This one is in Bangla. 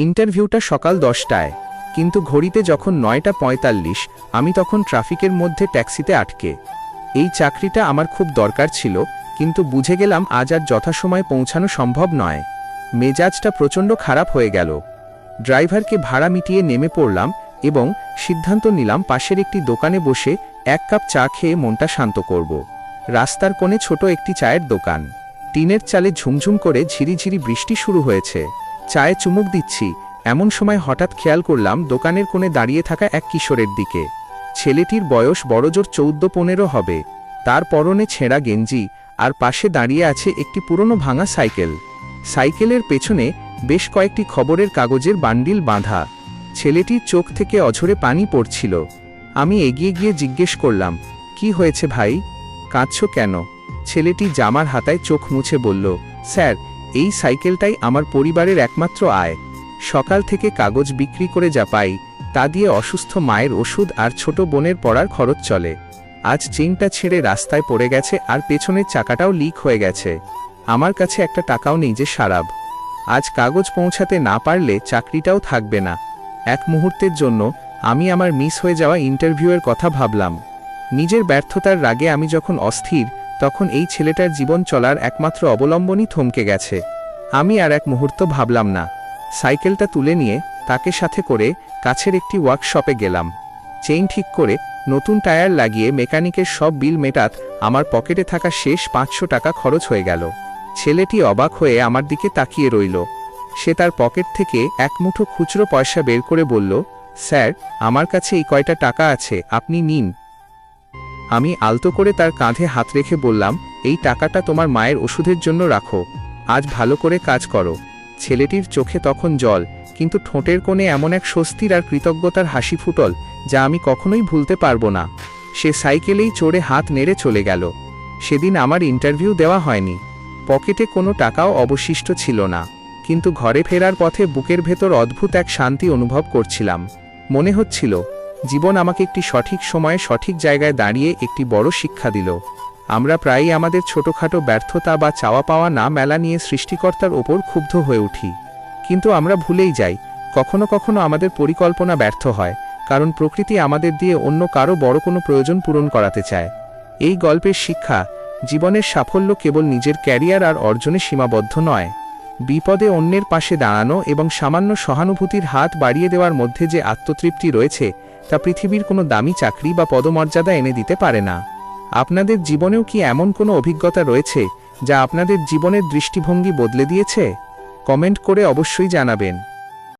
ইন্টারভিউটা সকাল 10টায়, কিন্তু ঘড়িতে যখন 9:45 আমি তখন ট্রাফিকের মধ্যে ট্যাক্সিতে আটকে। এই চাকরিটা আমার খুব দরকার ছিল, কিন্তু বুঝে গেলাম আজ আর যথাসময়ে পৌঁছানো সম্ভব নয়। মেজাজটা প্রচণ্ড খারাপ হয়ে গেল। ড্রাইভারকে ভাড়া মিটিয়ে নেমে পড়লাম এবং সিদ্ধান্ত নিলাম পাশের একটি দোকানে বসে 1 কাপ চা খেয়ে মনটা শান্ত করব। রাস্তার কোণে ছোট একটি চায়ের দোকান। টিনের চালে ঝুমঝুম করে ঝিরিঝিরি বৃষ্টি শুরু হয়েছে। চায়ে চুমুক দিচ্ছি, এমন সময় হঠাৎ খেয়াল করলাম দোকানের কোণে দাঁড়িয়ে থাকা এক কিশোরের দিকে। ছেলেটির বয়স বড়জোর 14-15 হবে। তার পরনে ছেঁড়া গেঞ্জি, আর পাশে দাঁড়িয়ে আছে একটি পুরনো ভাঙা সাইকেল। সাইকেলের পেছনে বেশ কয়েকটি খবরের কাগজের বান্ডিল বাঁধা। ছেলেটির চোখ থেকে অঝরে পানি পড়ছিল। আমি এগিয়ে গিয়ে জিজ্ঞেস করলাম, কি হয়েছে ভাই, কাঁদছ কেন? ছেলেটি জামার হাতায় চোখ মুছে বলল, স্যার, এই সাইকেলটাই আমার পরিবারের একমাত্র আয়। সকাল থেকে কাগজ বিক্রি করে যা পাই তা দিয়ে অসুস্থ মায়ের ওষুধ আর ছোট বোনের পড়ার খরচ চলে। আজ চেইনটা ছেড়ে রাস্তায় পড়ে গেছে আর পেছনের চাকাটাও লিক হয়ে গেছে। আমার কাছে একটা টাকাও নেই যে সারাব। আজ কাগজ পৌঁছাতে না পারলে চাকরিটাও থাকবে না। এক মুহূর্তের জন্য আমি আমার মিস হয়ে যাওয়া ইন্টারভিউয়ের কথা ভাবলাম। নিজের ব্যর্থতার রাগে আমি যখন অস্থির, তখন এই ছেলেটার জীবন চলার একমাত্র অবলম্বনই থমকে গেছে। আমি আর এক মুহূর্ত ভাবলাম না। সাইকেলটা তুলে নিয়ে তাকে সাথে করে কাছের একটি ওয়ার্কশপে গেলাম। চেইন ঠিক করে নতুন টায়ার লাগিয়ে মেকানিকের সব বিল মেটাত আমার পকেটে থাকা শেষ 500 টাকা খরচ হয়ে গেল। ছেলেটি অবাক হয়ে আমার দিকে তাকিয়ে রইল। সে তার পকেট থেকে এক মুঠো খুচরো পয়সা বের করে বলল, স্যার, আমার কাছে এই কয়টা টাকা আছে, আপনি নিন। আমি আলতো করে তার কাঁধে হাত রেখে বললাম, এই টাকাটা তোমার মায়ের ওষুধের জন্য রাখো, আজ ভালো করে কাজ করো। ছেলেটির চোখে তখন জল, কিন্তু ঠোঁটের কোণে এমন এক স্বস্তির আর কৃতজ্ঞতার হাসি ফুটল যা আমি কখনোই ভুলতে পারবো না। সে সাইকেলেই চড়ে হাত নেড়ে চলে গেল। সেদিন আমার ইন্টারভিউ দেওয়া হয়নি। পকেটে কোনো টাকাও অবশিষ্ট ছিল না, কিন্তু ঘরে ফেরার পথে বুকের ভেতর অদ্ভুত এক শান্তি অনুভব করছিলাম। মনে হচ্ছিল জীবন আমাকে একটি সঠিক সময়ে সঠিক জায়গায় দাঁড়িয়ে একটি বড় শিক্ষা দিল। আমরা প্রায়ই আমাদের ছোটখাটো ব্যর্থতা বা চাওয়া পাওয়া না মেলা নিয়ে সৃষ্টিকর্তার ওপর ক্ষুব্ধ হয়ে উঠি, কিন্তু আমরা ভুলেই যাই কখনো কখনো আমাদের পরিকল্পনা ব্যর্থ হয়, কারণ প্রকৃতি আমাদের দিয়ে অন্য কারো বড় কোনো প্রয়োজন পূরণ করাতে চায়। এই গল্পের শিক্ষা, জীবনের সাফল্য কেবল নিজের ক্যারিয়ার আর অর্জনে সীমাবদ্ধ নয়। বিপদে অন্যের পাশে দাঁড়ানো এবং সামান্য সহানুভূতির হাত বাড়িয়ে দেওয়ার মধ্যে যে আত্মতৃপ্তি রয়েছে তা পৃথিবীর কোনো দামি চাকরি বা পদমর্যাদা এনে দিতে পারে না। আপনাদের জীবনেও কি এমন কোনো অভিজ্ঞতা রয়েছে যা আপনাদের জীবনের দৃষ্টিভঙ্গি বদলে দিয়েছে? কমেন্ট করে অবশ্যই জানাবেন।